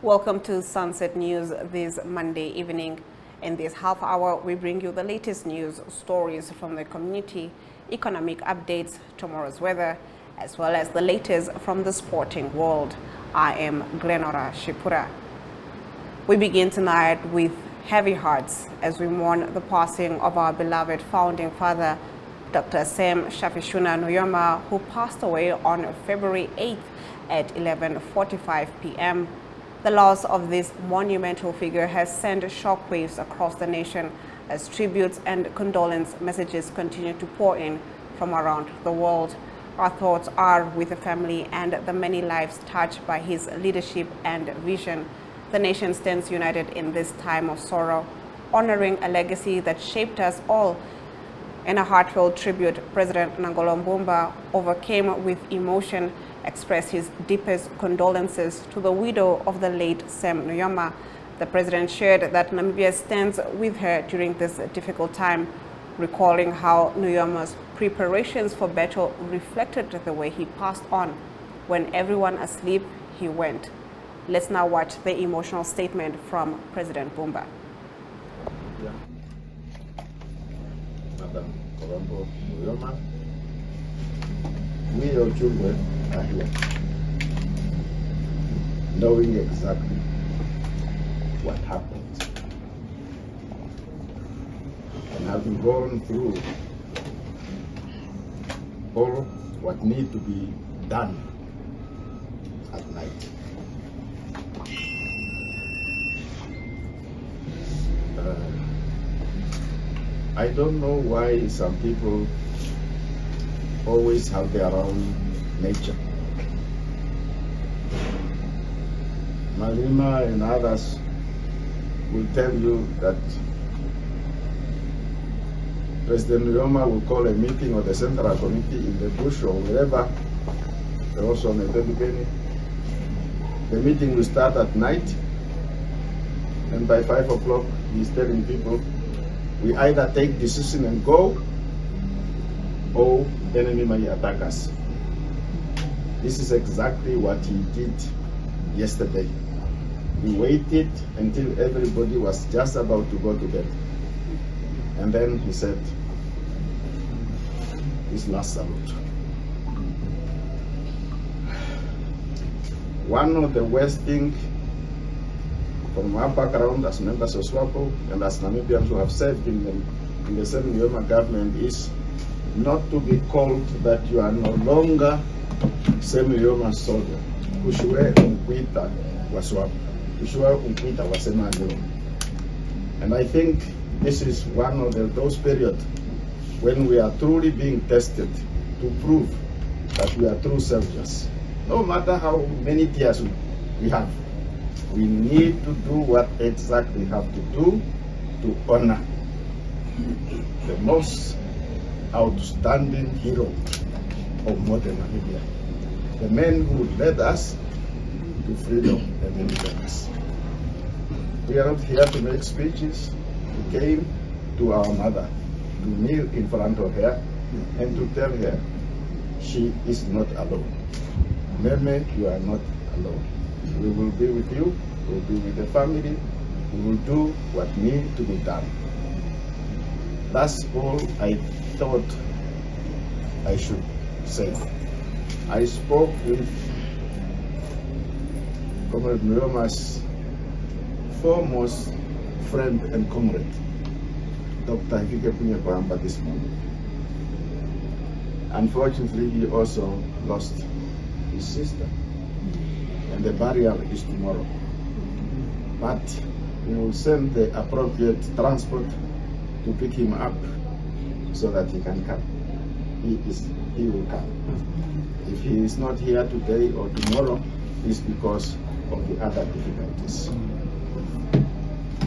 Welcome to Sunset News this Monday evening. In this half hour, we bring you the latest news stories from the community, economic updates, tomorrow's weather, as well as the latest from the sporting world. I am Glenora Shipura. We begin tonight with heavy hearts as we mourn the passing of our beloved founding father, Dr. Sam Shafishuna Nujoma, who passed away on February 8th at 11:45 p.m. The loss of this monumental figure has sent shockwaves across the nation as tributes and condolence messages continue to pour in from around the world. Our thoughts are with the family and the many lives touched by his leadership and vision. The nation stands united in this time of sorrow, honoring a legacy that shaped us all. In a heartfelt tribute, President Nangolo Mbumba overcame with emotion, expressed his deepest condolences to the widow of the late Sam Nujoma. The president shared that Namibia stands with her during this difficult time, recalling how Nuyoma's preparations for battle reflected the way he passed on. When everyone asleep, he went. Let's now watch the emotional statement from President Mbumba. Madam Colombo Nujoma, we, your children, are here, knowing exactly what happened and having gone through all what need to be done at night. I don't know why some people always have their own nature. Malima and others will tell you that President Nujoma will call a meeting of the Central Committee in the bush or wherever, also on the Tebukeni. The meeting will start at night, and by 5 o'clock he's telling people, we either take decision and go, or enemy may attack us. This is exactly what he did yesterday. He waited until everybody was just about to go to bed. And then he said his last salute. One of the worst things from our background as members of SWAPO and as Namibians who have served in the Sam Nujoma government is not to be called that you are no longer Sam Nujoma's soldier. Kushiwe umkwita wa SWAPO. Kushiwe umkwita wa Sam Nujoma. And I think this is one of those periods when we are truly being tested to prove that we are true soldiers. No matter how many tears we have, we need to do what exactly we have to do to honor the most outstanding hero of modern Namibia, the men who led us to freedom and independence. We are not here to make speeches. We came to our mother to kneel in front of her and to tell her she is not alone. Meme, you are not alone. We will be with you, we will be with the family, we will do what needs to be done. That's all I thought I should say. I spoke with Comrade Nujoma's foremost friend and comrade, Dr. Hifike Punye this morning. Unfortunately, he also lost his sister, and the burial is tomorrow. But we will send the appropriate transport to pick him up so that he can come. He will come. If he is not here today or tomorrow, it's because of the other difficulties.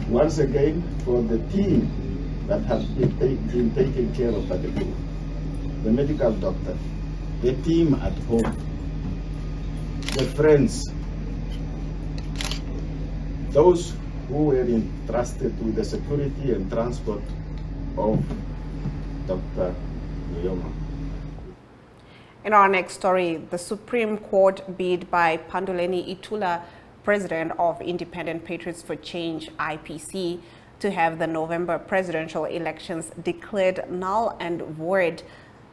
Once again, for the team that has been taking care of Badegulu, the medical doctor, the team at home, the friends, those who were entrusted with the security and transport of Dr. Nujoma. In our next story, the Supreme Court bid by Panduleni Itula president of Independent Patriots for Change, IPC, to have the November presidential elections declared null and void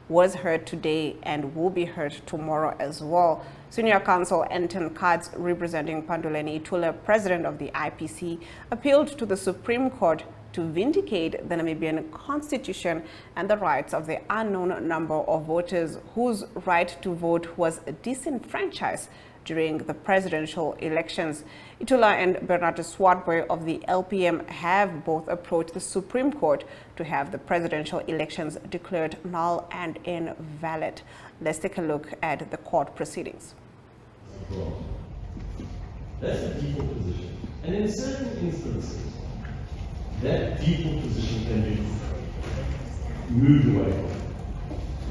was heard today and will be heard tomorrow as well. Senior Counsel Anton Katz, representing Panduleni Itula, president of the IPC, appealed to the Supreme Court to vindicate the Namibian constitution and the rights of the unknown number of voters whose right to vote was disenfranchised during the presidential elections. Itula and Bernard Swartboy of the LPM have both approached the Supreme Court to have the presidential elections declared null and invalid. Let's take a look at the court proceedings. That's the default position. And in certain instances, that default position can be moved away from.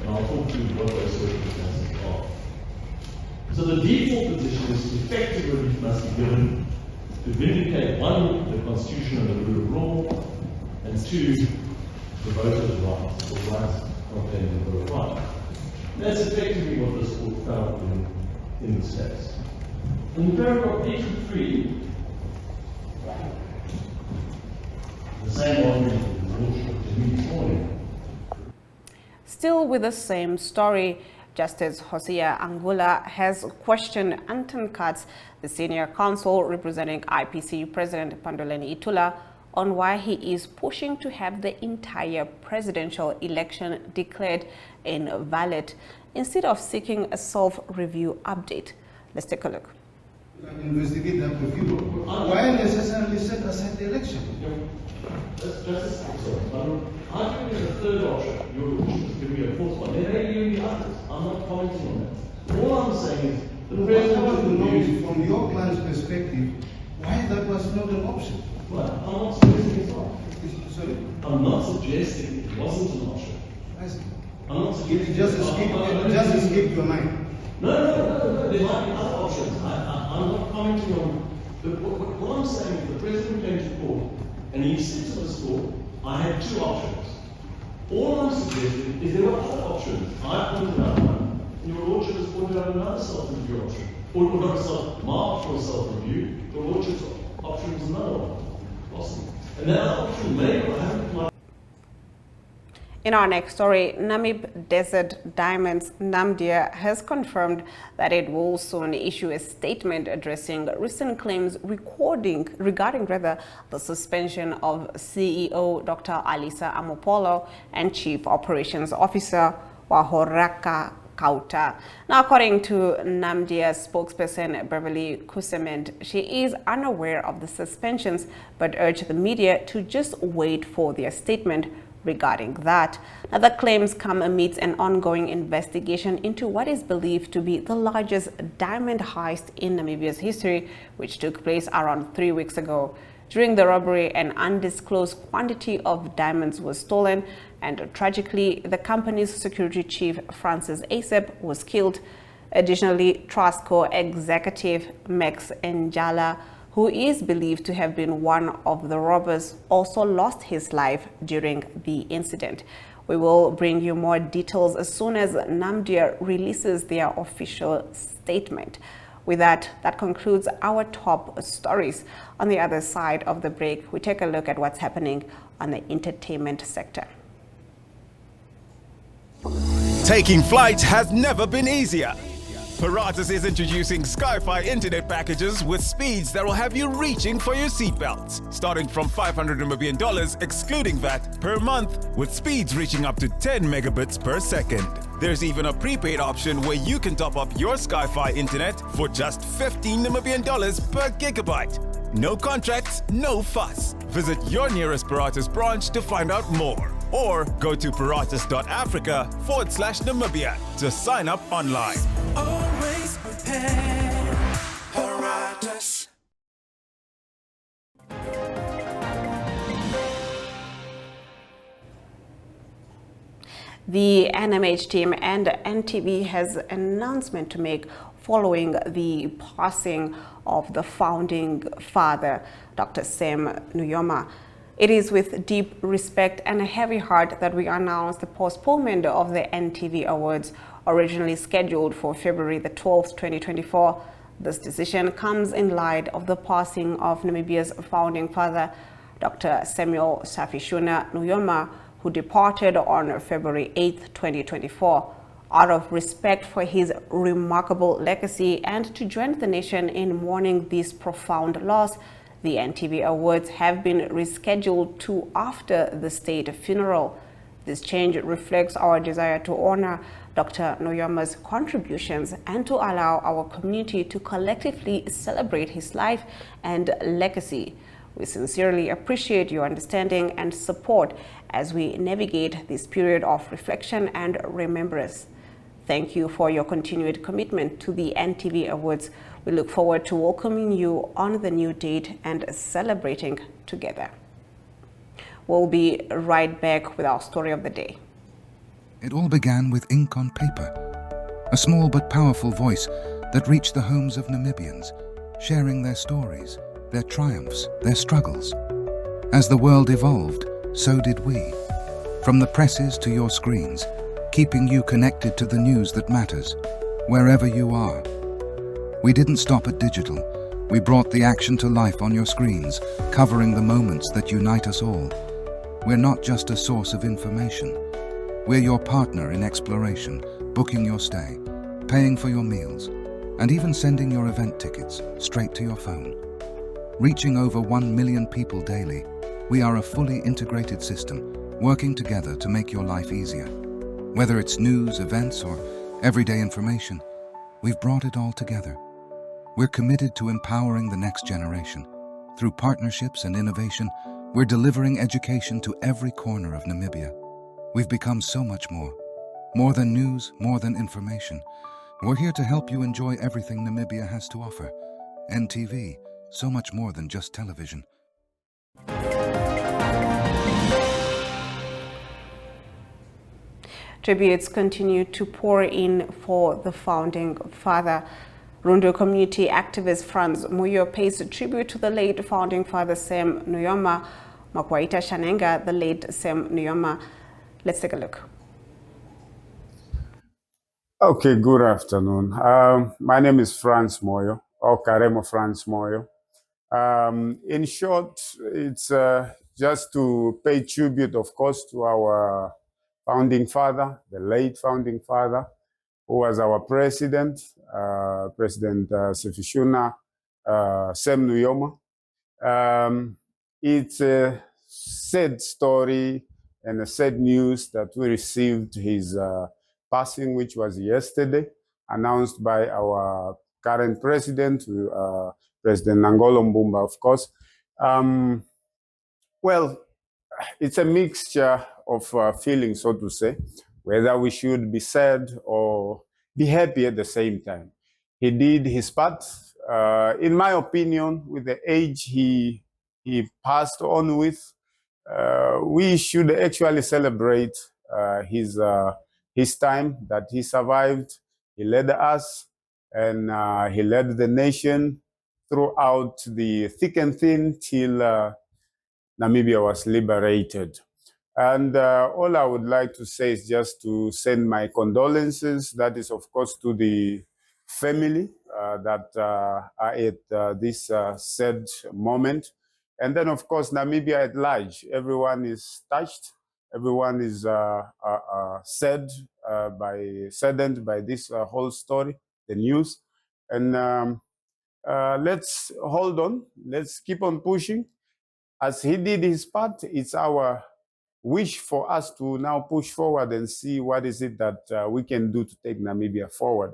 And I'll talk to you what those circumstances are. So the default position is effective relief must be given to vindicate, one, the Constitution and the rule of law, and two, the voters' rights, or rights contained in the Bill of Rights. That's effectively what this court found in this case. In paragraph 83, the same argument was to me this morning. Still with the same story, Justice Hosea Angula has questioned Anton Katz, the senior counsel representing IPC President Panduleni Itula, on why he is pushing to have the entire presidential election declared invalid instead of seeking a self-review update. Let's take a look. Investigate that review. Why necessarily set aside the election? Justice, I'm giving you the third option. Your option is giving me a fourth one. There may be others. I'm not commenting on that. All I'm saying is the president. I want to know from your client's perspective why that was not an option. Well, I'm not suggesting it's not. Sorry? I'm not suggesting it wasn't an option. I see. I'm not suggesting. Just escape your mind. No. There might be other options. I'm not commenting on. But what I'm saying is the president came to court and he said to this court, I had two options. All I'm suggesting is there were other options. I pointed out one, and your lordship has pointed out another self-review option. Or not a marked for a self-review, your lordship's option was another one. Awesome. And that other option may or haven't come. In our next story, Namib Desert Diamonds Namdia has confirmed that it will soon issue a statement addressing recent claims regarding the suspension of CEO Dr. Alisa Amopolo and Chief Operations Officer Wahoraka Kauta. Now, according to Namdia's spokesperson Beverly Kusement, she is unaware of the suspensions but urged the media to just wait for their statement regarding that. Now, the claims come amidst an ongoing investigation into what is believed to be the largest diamond heist in Namibia's history, which took place around 3 weeks ago. During the robbery, an undisclosed quantity of diamonds was stolen, and tragically, the company's security chief, Francis Asep, was killed. Additionally, Trustco executive Max Njala, who is believed to have been one of the robbers, also lost his life during the incident. We will bring you more details as soon as Namdia releases their official statement. With that concludes our top stories. On the other side of the break, we take a look at what's happening on the entertainment sector. Taking flight has never been easier. Paratus is introducing Sky-Fi internet packages with speeds that will have you reaching for your seatbelts, starting from $500 Namibian excluding VAT per month, with speeds reaching up to 10 megabits per second. There's even a prepaid option where you can top up your Sky-Fi internet for just $15 Namibian per gigabyte. No contracts, no fuss. Visit your nearest Paratus branch to find out more, or go to paratus.africa/Namibia to sign up online. Always prepared, Paratus. The NMH team and NTV has an announcement to make following the passing of the founding father, Dr. Sam Nujoma. It is with deep respect and a heavy heart that we announce the postponement of the NTV Awards, originally scheduled for February the 12th, 2024. This decision comes in light of the passing of Namibia's founding father, Dr. Samuel Safishuna Nujoma, who departed on February 8, 2024. Out of respect for his remarkable legacy and to join the nation in mourning this profound loss, the NTV Awards have been rescheduled to after the state funeral. This change reflects our desire to honor Dr. Nuyoma's contributions and to allow our community to collectively celebrate his life and legacy. We sincerely appreciate your understanding and support as we navigate this period of reflection and remembrance. Thank you for your continued commitment to the NTV Awards. We look forward to welcoming you on the new date and celebrating together. We'll be right back with our story of the day. It all began with ink on paper, a small but powerful voice that reached the homes of Namibians, sharing their stories, their triumphs, their struggles. As the world evolved, so did we. From the presses to your screens, keeping you connected to the news that matters, wherever you are. We didn't stop at digital. We brought the action to life on your screens, covering the moments that unite us all. We're not just a source of information. We're your partner in exploration, booking your stay, paying for your meals, and even sending your event tickets straight to your phone. Reaching over 1 million people daily, we are a fully integrated system, working together to make your life easier. Whether it's news, events, or everyday information, we've brought it all together. We're committed to empowering the next generation. Through partnerships and innovation, we're delivering education to every corner of Namibia. We've become so much more. More than news, more than information. We're here to help you enjoy everything Namibia has to offer. NTV, so much more than just television. Tributes continue to pour in for the founding father. Rundu community activist Franz Muyo pays tribute to the late founding father Sam Nujoma. Makwaita Shanenga, the late Sam Nujoma. Let's take a look. Okay, good afternoon. My name is Franz Moyo, or Karemo Franz Moyo. In short, it's just to pay tribute, of course, to our founding father, the late founding father, who was our president, President Safishuna Sam Nujoma. It's a sad story and a sad news that we received his passing, which was yesterday, announced by our current president, President Nangolo Mbumba, of course. Well, it's a mixture of feelings, so to say, whether we should be sad or be happy at the same time. He did his part. In my opinion, with the age he passed on with, we should actually celebrate his time that he survived. He led us and he led the nation throughout the thick and thin till Namibia was liberated. And all I would like to say is just to send my condolences. That is, of course, to the family that are at this sad moment. And then, of course, Namibia at large. Everyone is touched. Everyone is saddened by this whole story, the news. And let's hold on. Let's keep on pushing. As he did his part, it's our wish for us to now push forward and see what is it that we can do to take Namibia forward,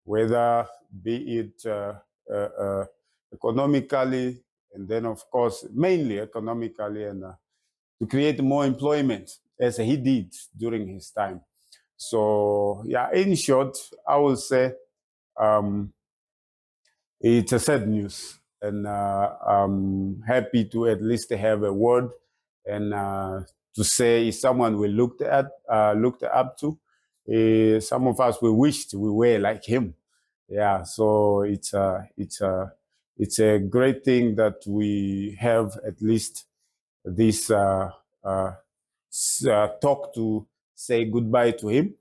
whether be it economically, and then, of course, mainly economically, and to create more employment, as he did during his time. So, yeah, in short, I will say it's a sad news, and I'm happy to at least have a word and to say someone we looked up to. Some of us we wished we were like him. Yeah, so it's a great thing that we have at least this talk to say goodbye to him.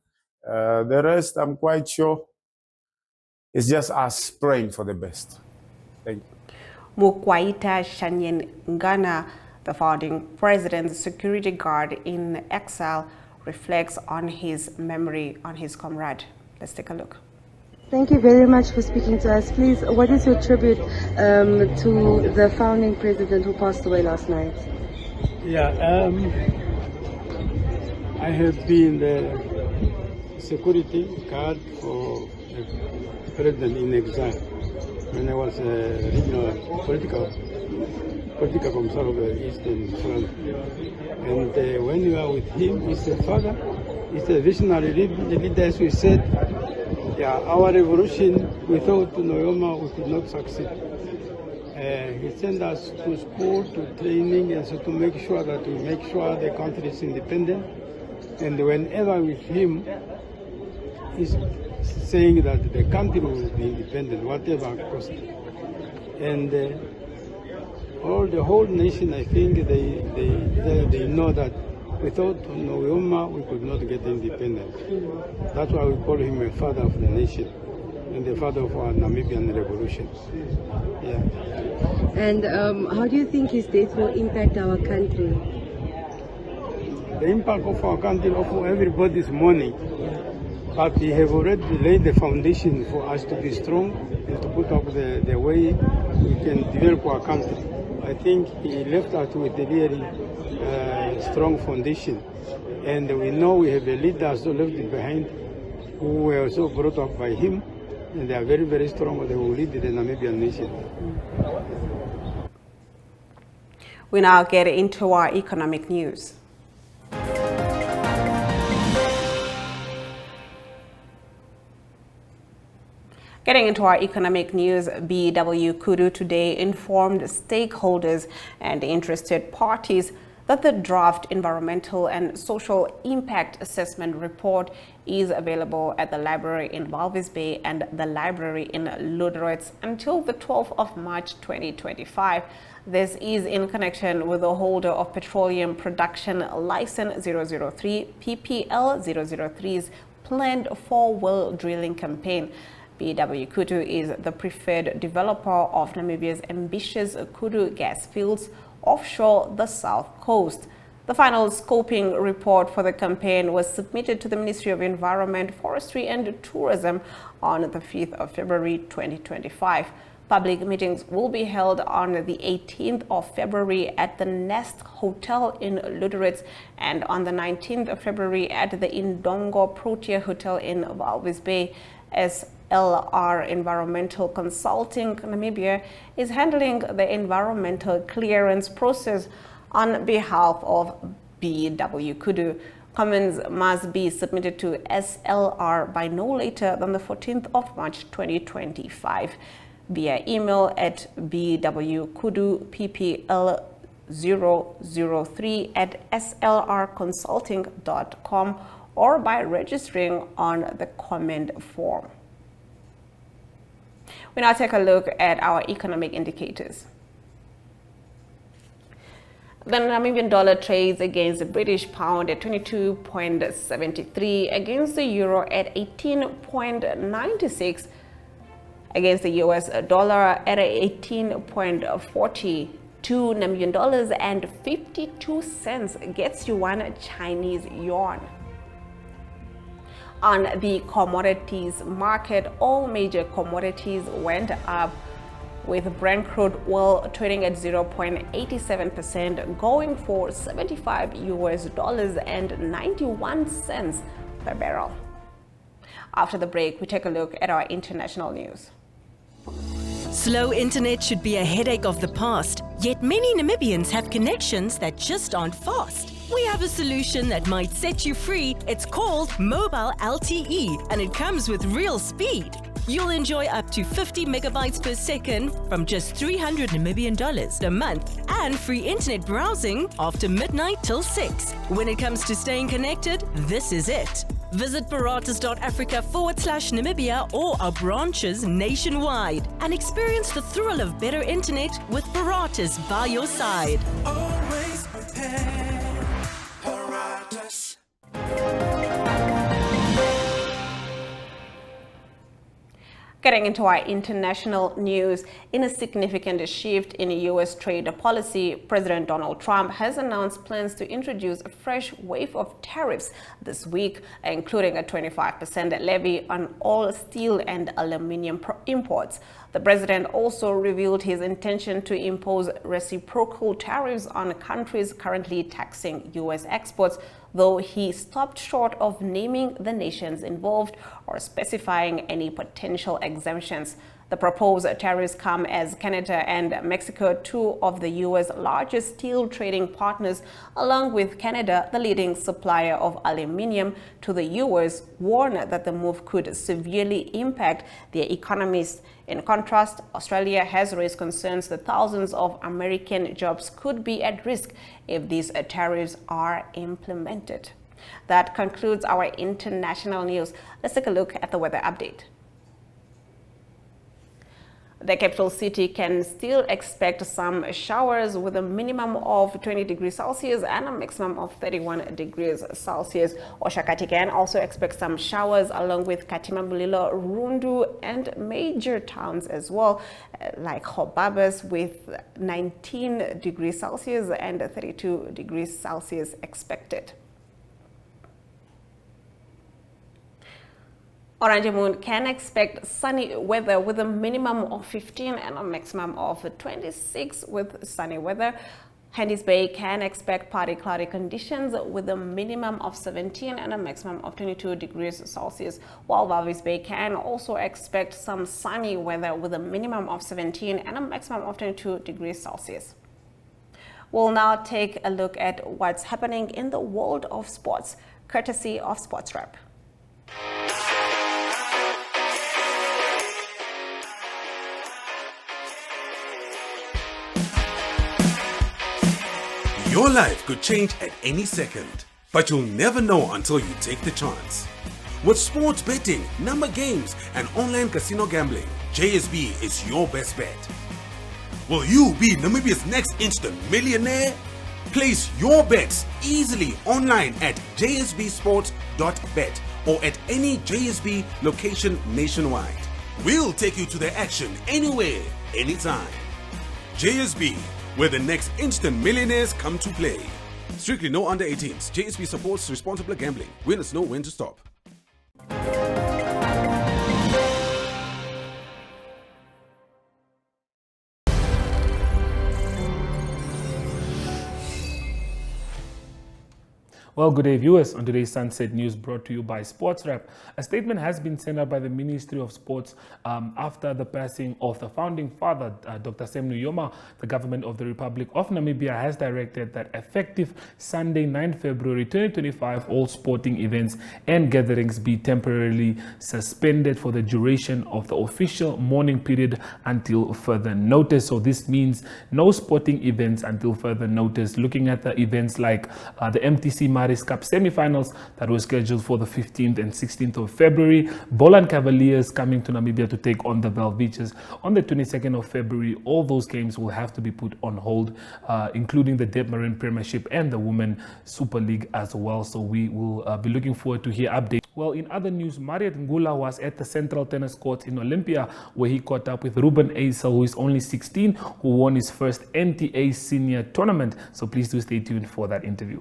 The rest, I'm quite sure it's just us praying for the best. Thank you. Mukwaita Shanyengana, the founding president's security guard in exile, reflects on his memory on his comrade. Let's take a look. Thank you very much for speaking to us. Please, what is your tribute to the founding president who passed away last night? Yeah, I have been the security guard for the president in exile when I was a regional political commissar of the Eastern Front. And when you are with him, he's a father, he's a visionary leader, as we said. Yeah, our revolution, without Noyoma, we could not succeed. He sent us to school, to training, and so to make sure that we make sure the country is independent. And whenever with him, he's saying that the country will be independent, whatever cost. And the whole nation, I think, they know that without Noyoma, we could not get independence. That's why we call him a father of the nation and the father of our Namibian revolution. Yeah. And how do you think his death will impact our country? The impact of our country, of everybody's mourning. But we have already laid the foundation for us to be strong and to put up the way we can develop our country. I think he left us with a really strong foundation, and we know we have a leader so left behind who were also brought up by him, and they are very, very strong. They will lead the Namibian nation. We now get into our economic news. Getting into our economic news, BW Kudu today informed stakeholders and interested parties that the draft environmental and social impact assessment report is available at the library in Walvis Bay and the library in Lüderitz until the 12th of March 2025. This is in connection with the holder of Petroleum Production License 003 PPL 003's planned 4-well drilling campaign. BW Kudu is the preferred developer of Namibia's ambitious Kudu gas fields offshore the south coast. The final scoping report for the campaign was submitted to the Ministry of Environment, Forestry and Tourism on the 5th of February 2025. Public meetings will be held on the 18th of February at the Nest Hotel in Lüderitz and on the 19th of February at the Indongo Protea Hotel in Walvis Bay. SLR Environmental Consulting Namibia is handling the environmental clearance process on behalf of BW Kudu. Comments must be submitted to SLR by no later than the 14th of March 2025 via email at bwkudu.pp003@slrconsulting.com or by registering on the comment form. We now take a look at our economic indicators. The Namibian dollar trades against the British pound at 22.73, against the euro at 18.96, against the US dollar at 18.42 Namibian dollars and 52 cents gets you one Chinese yuan. On the commodities market, all major commodities went up, with Brent crude oil trading at 0.87%, going for $75 and 91 cents per barrel. After the break, we take a look at our international news. Slow internet should be a headache of the past, yet many Namibians have connections that just aren't fast. We have a solution that might set you free. It's called Mobile LTE, and it comes with real speed. You'll enjoy up to 50 megabytes per second from just 300 Namibian dollars a month and free internet browsing after midnight till 6. When it comes to staying connected, this is it. Visit Paratus.Africa/Namibia or our branches nationwide and experience the thrill of better internet with Paratus by your side. Always prepared, Paratus. Getting into our international news, in a significant shift in U.S. trade policy, President Donald Trump has announced plans to introduce a fresh wave of tariffs this week, including a 25% levy on all steel and aluminum imports. The president also revealed his intention to impose reciprocal tariffs on countries currently taxing U.S. exports, though he stopped short of naming the nations involved or specifying any potential exemptions. The proposed tariffs come as Canada and Mexico, two of the U.S. largest steel trading partners, along with Canada, the leading supplier of aluminium to the U.S., warn that the move could severely impact their economies. In contrast, Australia has raised concerns that thousands of American jobs could be at risk if these tariffs are implemented. That concludes our international news. Let's take a look at the weather update. The capital city can still expect some showers with a minimum of 20 degrees Celsius and a maximum of 31 degrees Celsius. Oshakati can also expect some showers along with Katima Mulilo, Rundu and major towns as well, like Hobabas with 19 degrees Celsius and 32 degrees Celsius expected. Oranjemund can expect sunny weather with a minimum of 15 and a maximum of 26 with sunny weather. Henties Bay can expect partly cloudy conditions with a minimum of 17 and a maximum of 22 degrees Celsius, while Walvis Bay can also expect some sunny weather with a minimum of 17 and a maximum of 22 degrees Celsius. We'll now take a look at what's happening in the world of sports, courtesy of Sports Wrap. Your life could change at any second, but you'll never know until you take the chance. With sports betting, number games, and online casino gambling, JSB is your best bet. Will you be Namibia's next instant millionaire? Place your bets easily online at jsbsports.bet or at any JSB location nationwide. We'll take you to the action anywhere, anytime. JSB, where the next instant millionaires come to play. Strictly no under 18s. JSB supports responsible gambling. Winners know when to stop. Well, good day, viewers. On today's Sunset News, brought to you by Sports Wrap. A statement has been sent out by the Ministry of Sports after the passing of the founding father, Dr. Sam Nujoma. The government of the Republic of Namibia has directed that effective Sunday, 9 February 2025, all sporting events and gatherings be temporarily suspended for the duration of the official mourning period until further notice. So this means no sporting events until further notice. Looking at the events like the MTC Maris Cup semi-finals that were scheduled for the 15th and 16th of February. Boland Cavaliers coming to Namibia to take on the Belviches on the 22nd of February. All those games will have to be put on hold, including the Debmarin Premiership and the Women Super League as well. So we will be looking forward to hear updates. Well, in other news, Mariat Ngula was at the Central Tennis Court in Olympia, where he caught up with Ruben Aisel, who is only 16, who won his first NTA senior tournament. So please do stay tuned for that interview.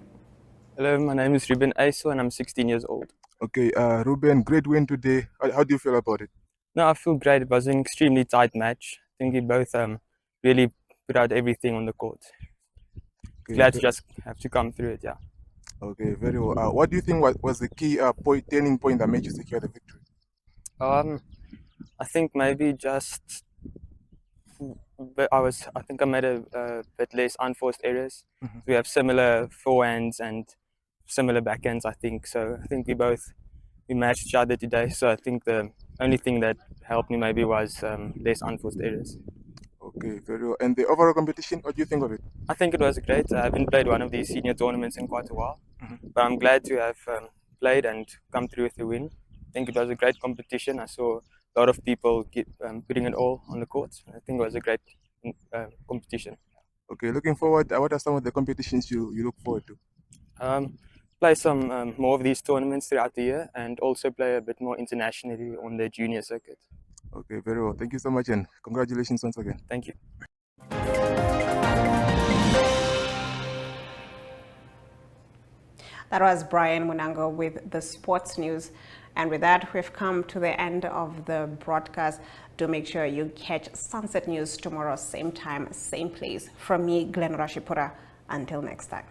Hello, my name is Ruben Aisel and I'm 16 years old. Okay, Ruben, great win today. How do you feel about it? No, I feel great. It was an extremely tight match. I think we both really put out everything on the court. Okay, Glad to just have to come through it, yeah. Okay, very well. What do you think was the key turning point that made you secure the victory? I think maybe just I think I made a bit less unforced errors. Mm-hmm. We have similar forehands and similar backhands, I think. So I think we matched each other today. So I think the only thing that helped me maybe was less unforced errors. Okay, very well. And the overall competition, what do you think of it? I think it was great. I haven't played one of these senior tournaments in quite a while, but I'm glad to have played and come through with the win. I think it was a great competition. I saw a lot of people putting it all on the courts. I think it was a great competition. Okay, looking forward, what are some of the competitions you look forward to? Play some more of these tournaments throughout the year and also play a bit more internationally on the junior circuit. Okay, very well. Thank you so much, and congratulations once again. Thank you. That was Brian Munango with the sports news. And with that, we've come to the end of the broadcast. Do make sure you catch Sunset News tomorrow, same time, same place. From me, Glenn Rashipura. Until next time.